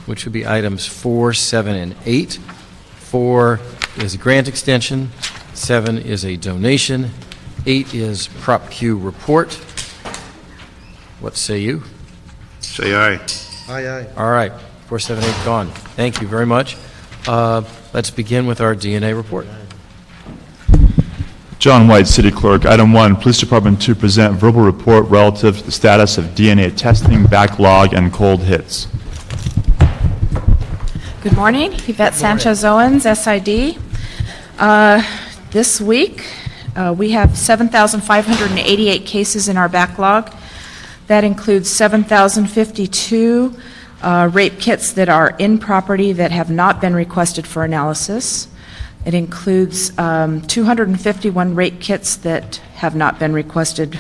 which would be items 4, 7, and 8. 4 is a grant extension, 7 is a donation, 8 is Prop Q report. What say you? Say aye. Aye, aye. All right, 4, 7, 8 gone. Thank you very much. Let's begin with our DNA report. John White, City Clerk. Item 1, Police Department to present verbal report relative to the status of DNA testing, backlog, and cold hits. Good morning. Yvette Sanchez Owens, SID. This week, we have 7,588 cases in our backlog. That includes 7,052 rape kits that are in property that have not been requested for analysis. It includes 251 rape kits that have not been requested,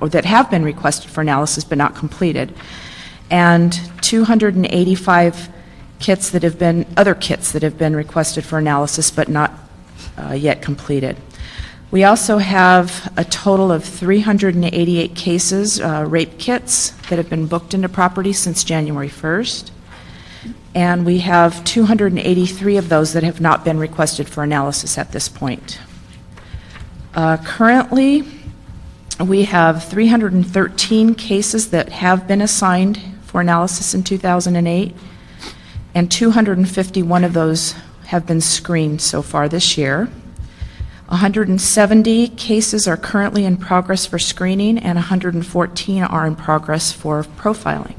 or that have been requested for analysis but not completed, and 285 kits that have been, other kits that have been requested for analysis but not yet completed. We also have a total of 388 cases, rape kits, that have been booked into property since January 1st. And we have 283 of those that have not been requested for analysis at this point. Currently, we have 313 cases that have been assigned for analysis in 2008, and 251 of those have been screened so far this year. 170 cases are currently in progress for screening, and 114 are in progress for profiling.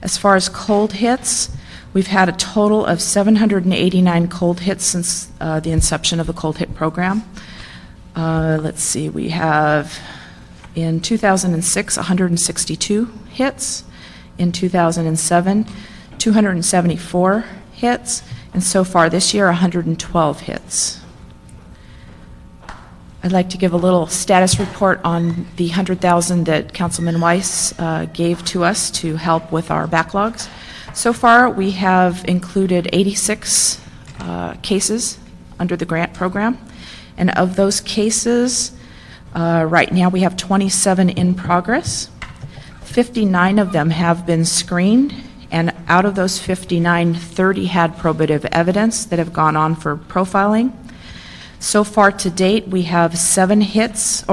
As far as cold hits, we've had a total of 789 cold hits since the inception of the cold hit program. Let's see, we have in 2006 162 hits, in 2007 274 hits, and so far this year 112 hits. I'd like to give a little status report on the $100,000 that Councilman Weiss gave to us to help with our backlogs. So far, we have included 86 cases under the grant program, and of those cases, right now we have 27 in progress. 59 of them have been screened, and out of those 59, 30 had probative evidence that have gone on for profiling. So far to date, we have 7 cases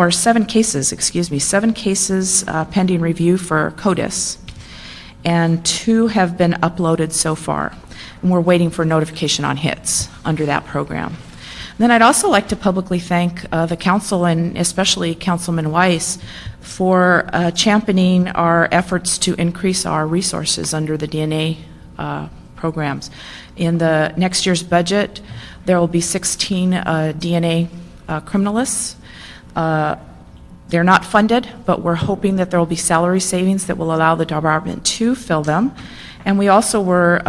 pending review for CODIS, and 2 have been uploaded so far, and we're waiting for notification on hits under that program. Then I'd also like to publicly thank the council, and especially Councilman Weiss, for championing our efforts to increase our resources under the DNA programs. In the next year's budget, there will be 16 DNA criminalists. They're not funded, but we're hoping that there will be salary savings that will allow the department to fill them. And we also were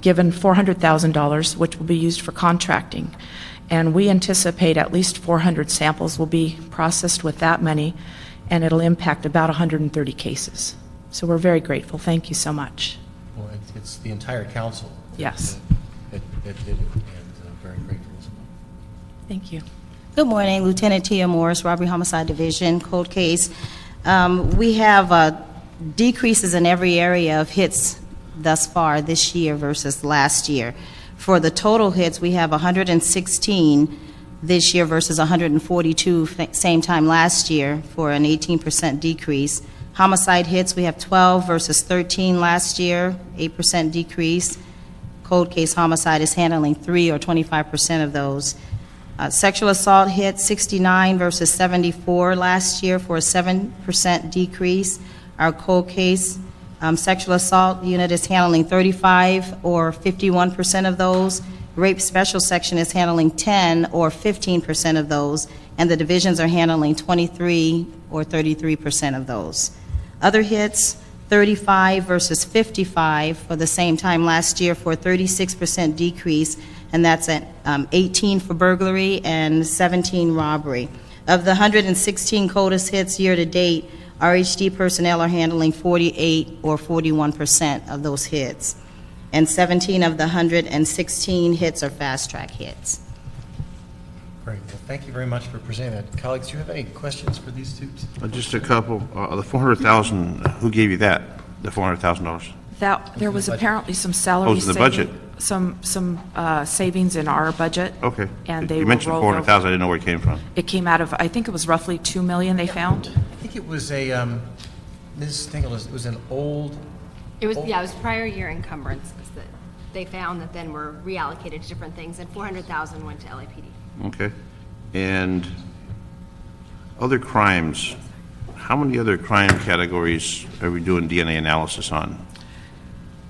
given $400,000, which will be used for contracting. And we anticipate at least 400 samples will be processed with that money, and it'll impact about 130 cases. So we're very grateful. Thank you so much. Well, it's the entire council. Yes. That did it, and very grateful as well. Thank you. Good morning, Lieutenant Tia Morris, Robbery Homicide Division, cold case. We have decreases in every area of hits thus far this year versus last year. For the total hits, we have 116 this year versus 142 same time last year, for an 18% decrease. Homicide hits, we have 12 versus 13 last year, 8% decrease. Cold case homicide is handling 3 or 25% of those. Sexual assault hits, 69 versus 74 last year, for a 7% decrease. Our cold case sexual assault unit is handling 35 or 51% of those. Rape special section is handling 10 or 15% of those, and the divisions are handling 23 or 33% of those. Other hits, 35 versus 55 for the same time last year, for a 36% decrease, and that's at 18 for burglary and 17 robbery. Of the 116 CODIS hits year to date, RHD personnel are handling 48 or 41% of those hits, and 17 of the 116 hits are fast-track hits. Great. Well, thank you very much for presenting that. Colleagues, do you have any questions for these two? Just a couple. The $400,000, who gave you that, the $400,000? There was apparently some salary Oh, it's in the budget. some savings in our budget. Okay. And they You were mentioned rolled over. 400,000, I didn't know where it came from. It came out of, I think it was roughly 2 million they found. I think it was a, Ms. Stengel, it was an old, It was prior year encumbrances that they found that then were reallocated to different things, and 400,000 went to LAPD. Okay. And other crimes, how many other crime categories are we doing DNA analysis on?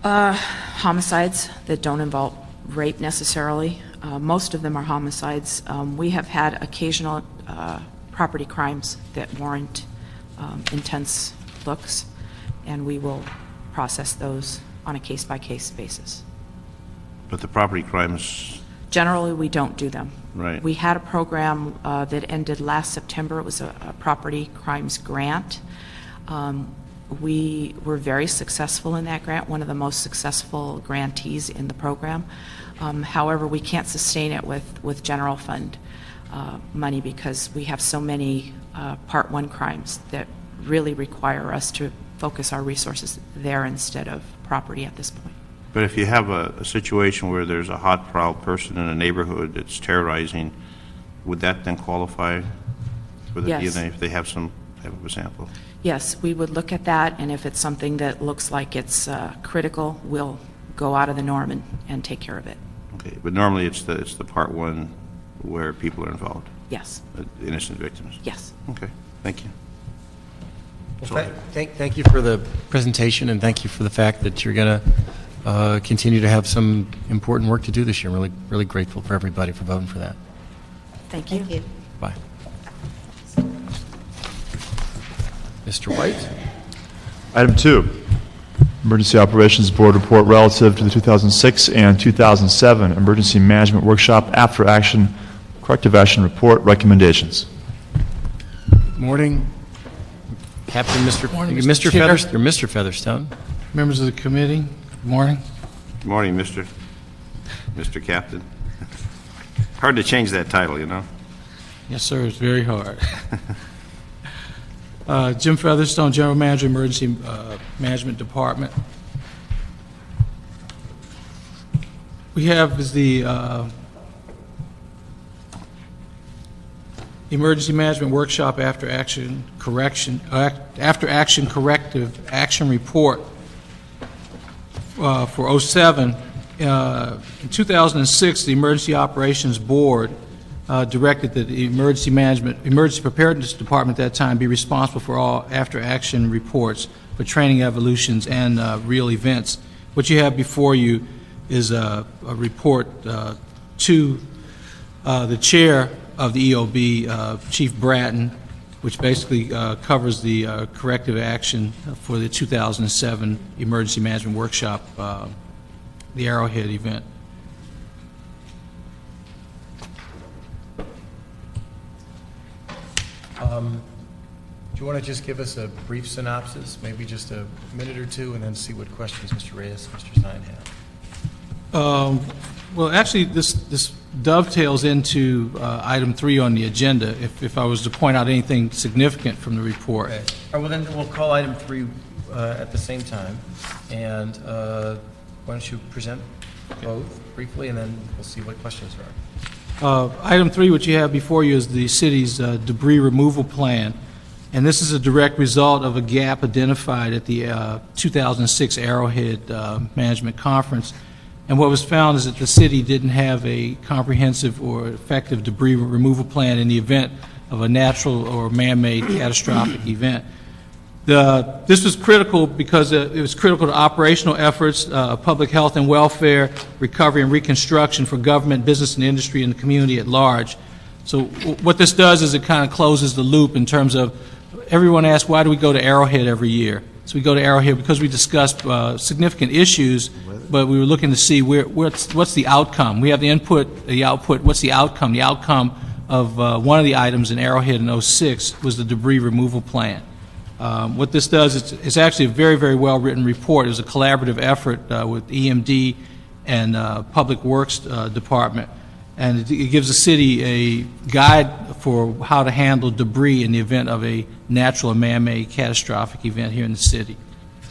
Homicides that don't involve rape necessarily. Most of them are homicides. We have had occasional property crimes that warrant intense looks, and we will process those on a case-by-case basis. But the property crimes, Generally, we don't do them. Right. We had a program that ended last September. It was a property crimes grant. We were very successful in that grant, one of the most successful grantees in the program. However, we can't sustain it with general fund money because we have so many Part 1 crimes that really require us to focus our resources there instead of property at this point. but if you have a situation where there's a hot, proud person in a neighborhood that's terrorizing, would that then qualify for the Yes. DNA if they have some type of a sample? Yes, we would look at that, and if it's something that looks like it's critical, we'll go out of the norm and take care of it. Okay, but normally it's the Part 1 where people are involved, Yes, innocent victims? yes. Okay, thank you. well, thank you for the presentation, and thank you for the fact that you're going to continue to have some important work to do this year. I'm really grateful for everybody for voting for that. Thank you. Thank you. Bye. Mr. White? Item 2, Emergency Operations Board report relative to the 2006 and 2007 Emergency Management Workshop After Action Corrective Action Report recommendations. Morning. Captain, Morning, Mr. Mr. Chair. Featherstone, or Mr. Featherstone. Members of the committee, good morning. Good morning, Mr. Captain. Hard to change that title, you know? Yes, sir, it's very hard. Jim Featherstone, General Manager, Emergency Management Department. We have is the Emergency Management Workshop After Action Corrective Action Report for 07. In 2006, the Emergency Operations Board directed that the Emergency Preparedness Department at that time be responsible for all after-action reports for training evolutions and real events. What you have before you is a report to the chair of the EOB, Chief Bratton, which basically covers the corrective action for the 2007 Emergency Management Workshop, the Arrowhead event. Do you want to just give us a brief synopsis, maybe just a minute or two, and then see what questions Mr. Reyes, Mr. Stein have? Well, actually, this dovetails into item 3 on the agenda, if I was to point out anything significant from the report. Okay. All right, well, then we'll call item 3 at the same time. And why don't you present both briefly, and then we'll see what questions there are. Item 3, what you have before you is the city's debris removal plan. And this is a direct result of a gap identified at the 2006 Arrowhead Management Conference. And what was found is that the city didn't have a comprehensive or effective debris removal plan in the event of a natural or man-made catastrophic event. This was critical because it was critical to operational efforts, public health and welfare, recovery and reconstruction for government, business, and industry, and the community at large. So what this does is it kind of closes the loop in terms of everyone asks, why do we go to Arrowhead every year? So we go to Arrowhead because we discussed significant issues, but we were looking to see what's the outcome. We have the input, the output. What's the outcome? The outcome of one of the items in Arrowhead in 06 was the debris removal plan. What this does, it's actually a very, very well-written report. It was a collaborative effort with EMD and Public Works Department. And it gives the city a guide for how to handle debris in the event of a natural or man-made catastrophic event here in the city.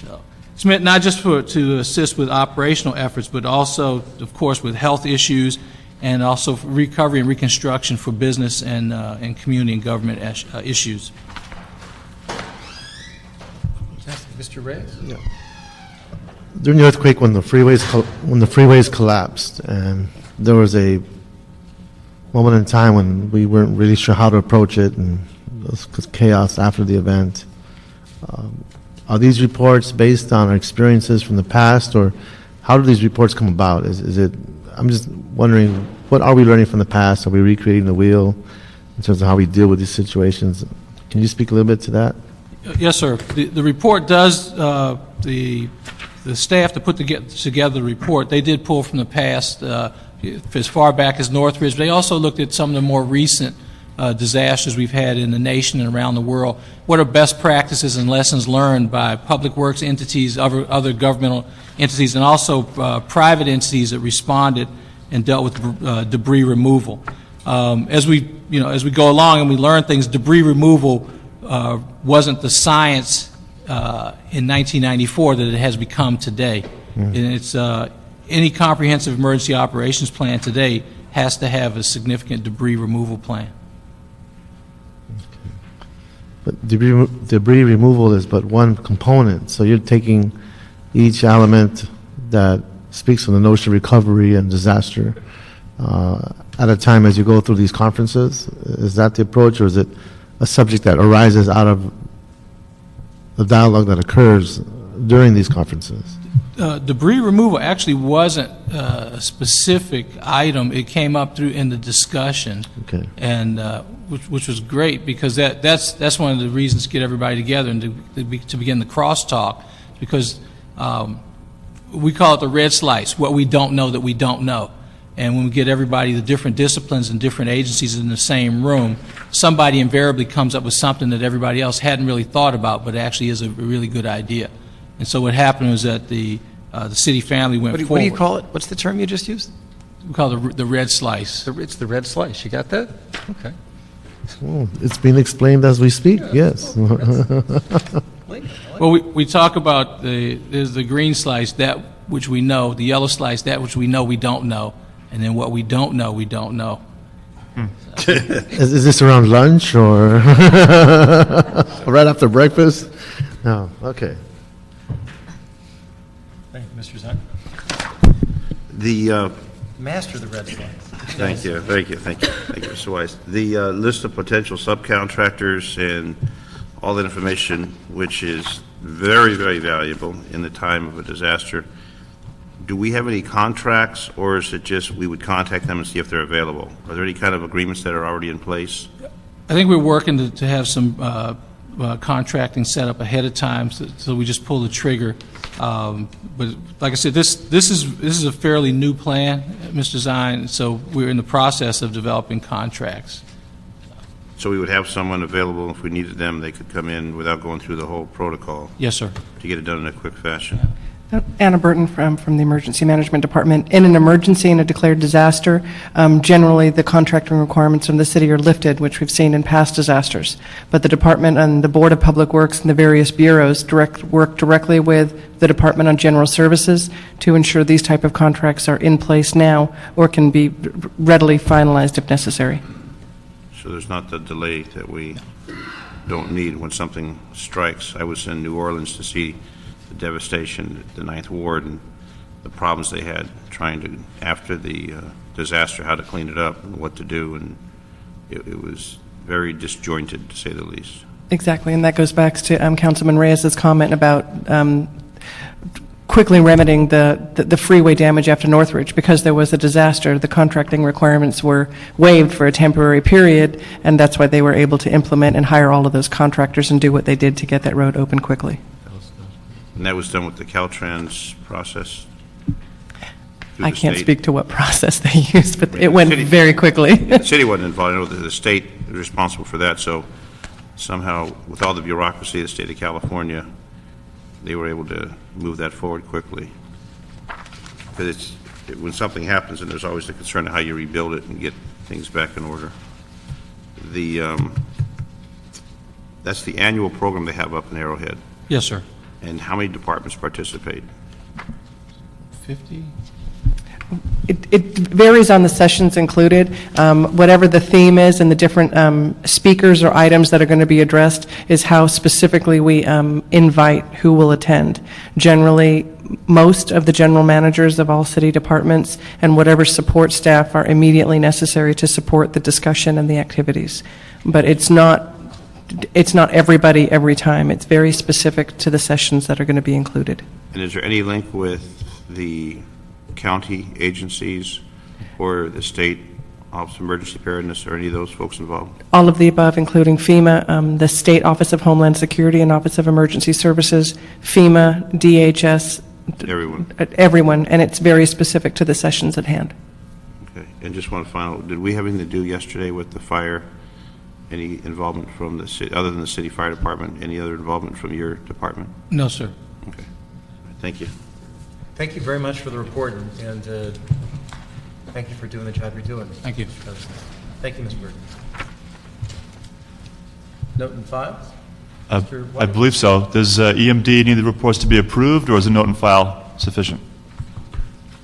So It's meant not just to assist with operational efforts, but also, of course, with health issues and also recovery and reconstruction for business and community and government issues. Mr. Reyes? During the earthquake, when the freeways collapsed, and there was a moment in time when we weren't really sure how to approach it, and there was chaos after the event. Are these reports based on our experiences from the past, or how do these reports come about? Is it? I'm just wondering, what are we learning from the past? Are we recreating the wheel in terms of how we deal with these situations? Can you speak a little bit to that? Yes, sir. The report does, the staff to put together the report, they did pull from the past as far back as Northridge. They also looked at some of the more recent disasters we've had in the nation and around the world. What are best practices and lessons learned by public works entities, other governmental entities, and also private entities that responded and dealt with debris removal. As we go along and we learn things, debris removal wasn't the science in 1994 that it has become today. And it's any comprehensive emergency operations plan today has to have a significant debris removal plan. But debris removal is but one component. So you're taking each element that speaks of the notion of recovery and disaster at a time as you go through these conferences. Is that the approach, or is it a subject that arises out of the dialogue that occurs during these conferences? Debris removal actually wasn't a specific item. It came up through in the discussion, Okay. and which was great, because that's one of the reasons to get everybody together and to begin the crosstalk, because we call it the red slice, what we don't know that we don't know. And when we get everybody, the different disciplines and different agencies in the same room, somebody invariably comes up with something that everybody else hadn't really thought about, but actually is a really good idea. And so what happened was that the city family went forward. What do you call it? What's the term you just used? We call it the red slice. It's the red slice. You got that? Okay. Oh, it's being explained as we speak, yes. Well, we talk about there's the green slice, that which we know, the yellow slice, that which we know we don't know, and then what we don't know, we don't know. Is this around lunch or right after breakfast? No, okay. Thank you, Mr. Zahn. The, Master the red slice. thank you, Mr. Weiss. The list of potential subcontractors and all that information, which is very, very valuable in the time of a disaster. Do we have any contracts, or is it just we would contact them and see if they're available? Are there any kind of agreements that are already in place? I think we're working to have some contracting set up ahead of time, so we just pull the trigger. But like I said, this is a fairly new plan, Mr. Zine, so we're in the process of developing contracts. So we would have someone available if we needed them, they could come in without going through the whole protocol Yes, sir. to get it done in a quick fashion. Anna Burton from the Emergency Management Department. In an emergency and a declared disaster, generally the contracting requirements from the city are lifted, which we've seen in past disasters. But the department and the Board of Public Works and the various bureaus work directly with the Department on General Services to ensure these type of contracts are in place now or can be readily finalized if necessary. So there's not the delay that we don't need when something strikes. I was in New Orleans to see the devastation at the Ninth Ward and the problems they had trying to, after the disaster, how to clean it up and what to do, and it was very disjointed, to say the least. Exactly, and that goes back to Councilman Reyes's comment about quickly remedying the freeway damage after Northridge. Because there was a disaster, the contracting requirements were waived for a temporary period, and that's why they were able to implement and hire all of those contractors and do what they did to get that road open quickly. And that was done with the Caltrans process? through I the can't state? speak to what process they used, but I mean, it the went city- very quickly. The city wasn't involved. I know that the state is responsible for that, so somehow, with all the bureaucracy of the state of California, they were able to move that forward quickly. Because when something happens, and there's always the concern of how you rebuild it and get things back in order. That's the annual program they have up in Arrowhead. Yes, sir. And how many departments participate? 50? It varies on the sessions included. Whatever the theme is and the different speakers or items that are going to be addressed is how specifically we invite who will attend. Generally, most of the general managers of all city departments and whatever support staff are immediately necessary to support the discussion and the activities. But it's not everybody every time. It's very specific to the sessions that are going to be included. And is there any link with the county agencies or the State Office of Emergency Preparedness or any of those folks involved? All of the above, including FEMA, the State Office of Homeland Security and Office of Emergency Services, FEMA, DHS, Everyone? everyone, and it's very specific to the sessions at hand. Okay. And just one final, did we have anything to do yesterday with the fire? Any involvement from the city, other than the city fire department, any other involvement from your department? No, sir. Okay. Thank you. Thank you very much for the report, and thank you for doing the job you're doing. Thank you. Thank you, Ms. Burton. Note and file? Mr. I believe so. Does EMD need the reports to be approved, or is a note and file sufficient?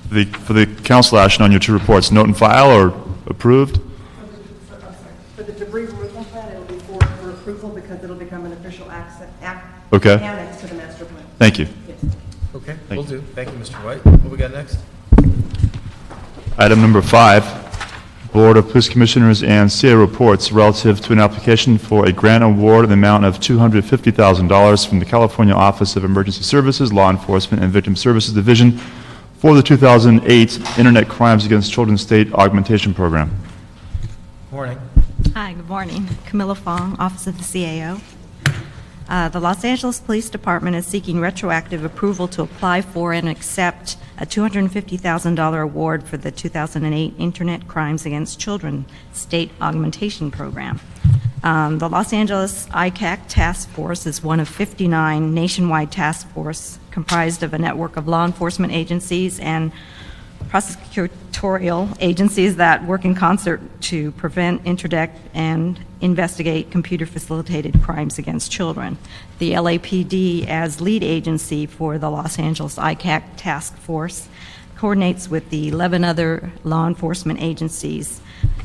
For the council action on your two reports, note and file or approved? For the debris removal plan, it'll be for approval because it'll become an official Okay. annex to the master plan. Thank you. Okay, Thank will you. do. Thank you, Mr. White. What we got next? Item number 5, Board of Police Commissioners and CA reports relative to an application for a grant award in the amount of $250,000 from the California Office of Emergency Services, Law Enforcement, and Victim Services Division for the 2008 Internet Crimes Against Children State Augmentation Program. Morning. Hi, good morning. Camilla Fong, Office of the CAO. The Los Angeles Police Department is seeking retroactive approval to apply for and accept a $250,000 award for the 2008 Internet Crimes Against Children State Augmentation Program. The Los Angeles ICAC Task Force is one of 59 nationwide task force comprised of a network of law enforcement agencies and prosecutorial agencies that work in concert to prevent, interdict, and investigate computer-facilitated crimes against children. The LAPD, as lead agency for the Los Angeles ICAC Task Force, coordinates with the 11 other law enforcement agencies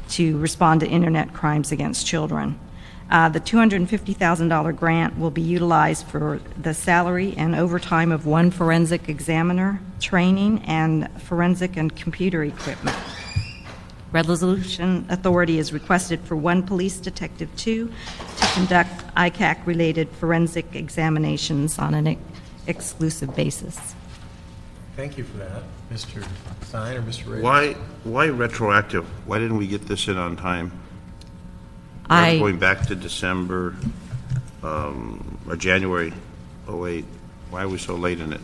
to respond to Internet crimes against children. The $250,000 grant will be utilized for the salary and overtime of one forensic examiner, training, and forensic and computer equipment. Resolution authority is requested for one police detective, 2, to conduct ICAC-related forensic examinations on an exclusive basis. Thank you for that, Mr. Stein or Mr. Ray. Why retroactive? Why didn't we get this in on time? I- Going back to December or January 08, why are we so late in it?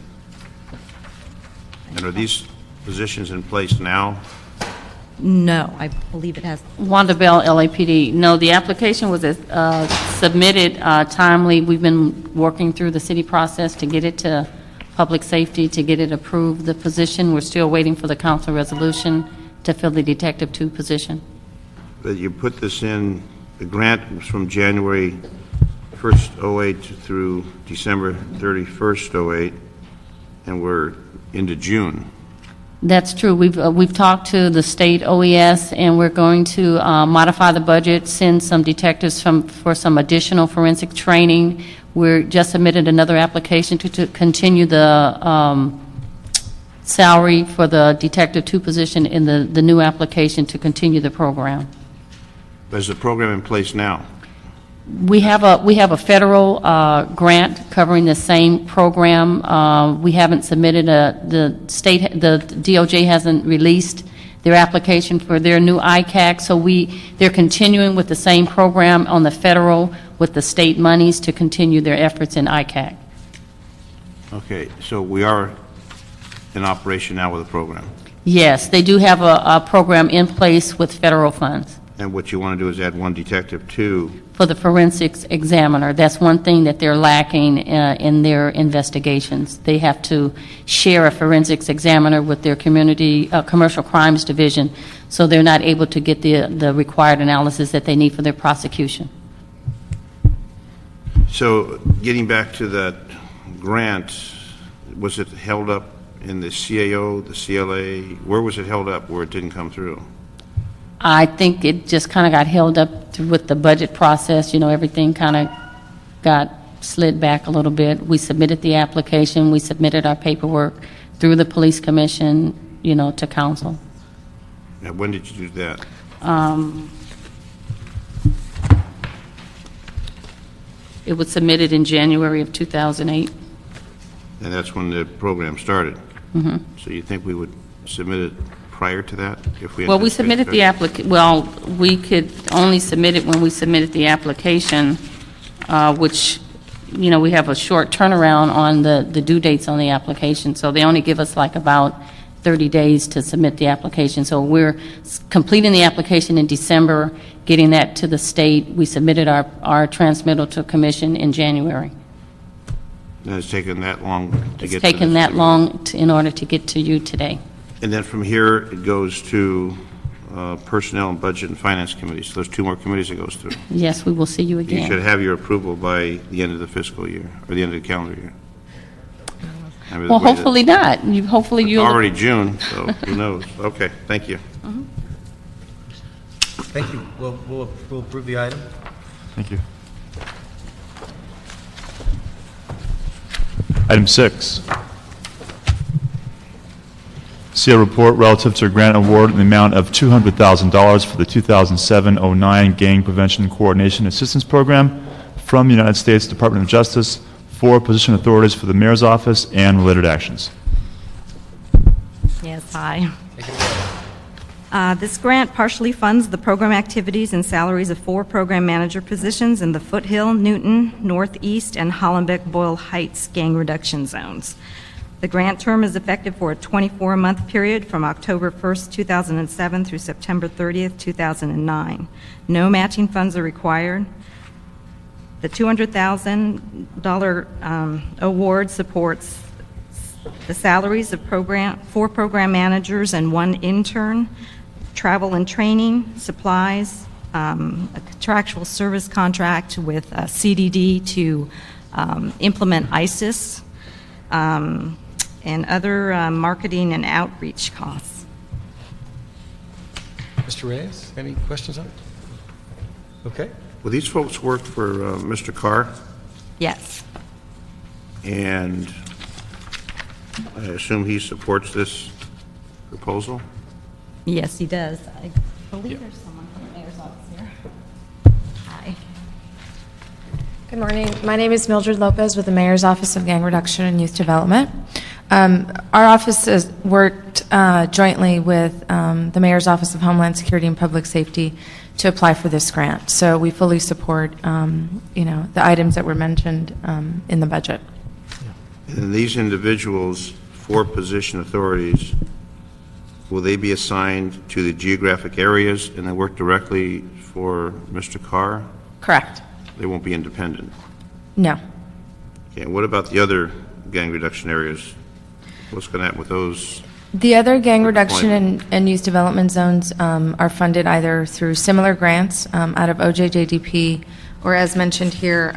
And are these positions in place now? No, I believe it has. Wanda Bell, LAPD. No, the application was submitted timely. We've been working through the city process to get it to public safety, to get it approved, the position. We're still waiting for the council resolution to fill the Detective 2 position. That you put this in, the grant was from January 1st, 08 through December 31st, 08, and we're into June. That's true. We've talked to the state OES, and we're going to modify the budget, send some detectives for some additional forensic training. We're just submitted another application to continue the salary for the Detective 2 position in the new application to continue the program. Is the program in place now? We have a federal grant covering the same program. We haven't submitted the DOJ hasn't released their application for their new ICAC, so they're continuing with the same program on the federal with the state monies to continue their efforts in ICAC. Okay, so we are in operation now with the program. Yes, they do have a program in place with federal funds. And what you want to do is add one detective to, For the forensics examiner, that's one thing that they're lacking in their investigations. They have to share a forensics examiner with their community commercial crimes division, so they're not able to get the required analysis that they need for their prosecution. so getting back to that grant, was it held up in the CAO, the CLA? Where was it held up where it didn't come through? I think it just kind of got held up with the budget process. Everything kind of got slid back a little bit. We submitted the application, we submitted our paperwork through the police commission, to council. Now, when did you do that? It was submitted in January of 2008. And that's when the program started? Mm-hmm. So you think we would submit it prior to that? If we Well, we anticipate submitted the we could only submit it when we submitted the application, which, we have a short turnaround on the due dates on the application, so they only give us like about 30 days to submit the application. So we're completing the application in December, getting that to the state. We submitted our transmittal to commission in January. And it's taken that long to get to It's this? taken that long in order to get to you today. And then from here, it goes to Personnel and Budget and Finance Committees. So there's two more committees it goes through. Yes, we will see you You should again. have your approval by the end of the fiscal year, or the end of the calendar year. I mean, the Well, way that- hopefully not. Hopefully It's you'll... already June, so who knows? Okay, thank you. Thank you. We'll approve the item. Thank you. Item 6. See a report relative to a grant award in the amount of $200,000 for the 2007-09 Gang Prevention Coordination Assistance Program from the United States Department of Justice for position authorities for the Mayor's Office and related actions. Yes, hi. This grant partially funds the program activities and salaries of 4 program manager positions in the Foothill, Newton, Northeast, and Hollenbeck-Boyle Heights gang reduction zones. The grant term is effective for a 24-month period from October 1st, 2007 through September 30th, 2009. No matching funds are required. The $200,000 award supports the salaries of 4 program managers and 1 intern, travel and training, supplies, a contractual service contract with CDD to implement ISIS, and other marketing and outreach costs. Mr. Reyes, any questions on it? Okay. Well, these folks work for Mr. Carr, Yes. and I assume he supports this proposal? Yes, he does. I believe there's someone from the mayor's office here. Hi. Good morning. My name is Mildred Lopez with the Mayor's Office of Gang Reduction and Youth Development. Our office has worked jointly with the Mayor's Office of Homeland Security and Public Safety to apply for this grant. So we fully support, the items that were mentioned in the budget. And these individuals, 4 position authorities, will they be assigned to the geographic areas and they work directly for Mr. Carr? Correct. They won't be independent? No. Okay, and what about the other gang reduction areas? What's going to happen with those? The other gang reduction and youth development zones are funded either through similar grants out of OJJDP or, as mentioned here,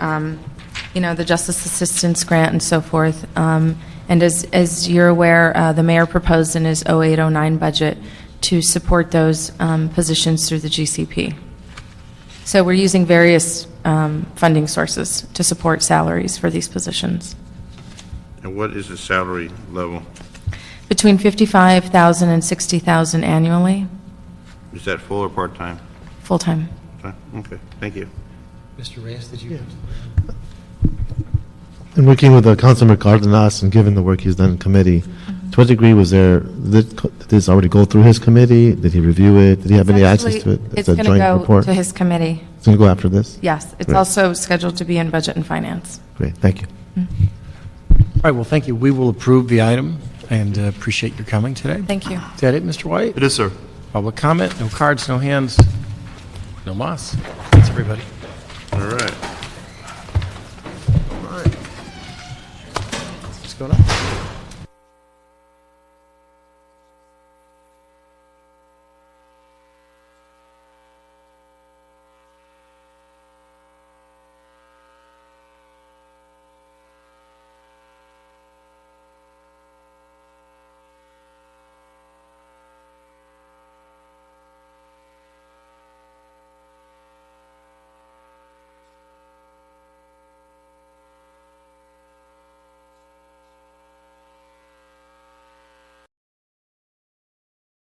the Justice Assistance Grant and so forth. And as you're aware, the mayor proposed in his 08-09 budget to support those positions through the GCP. So we're using various funding sources to support salaries for these positions. And what is the salary level? Between $55,000 and $60,000 annually, Is that full or part-time? full-time. Okay, thank you. Mr. Reyes, did you? In working with Councilman Cardenas and given the work he's done in committee, to what degree did this already go through his committee? Did he review it? Did he have any access to it? It's a going to joint go report? to his committee. It's going to go after this? Yes, it's Great. also scheduled to be in Budget and Finance. Great, thank you. All right, well, thank you. We will approve the item and appreciate your coming today. Thank you. Is that it, Mr. White? It is, sir. Public comment, no cards, no hands, no moss. Thanks, everybody. All right. What's going on?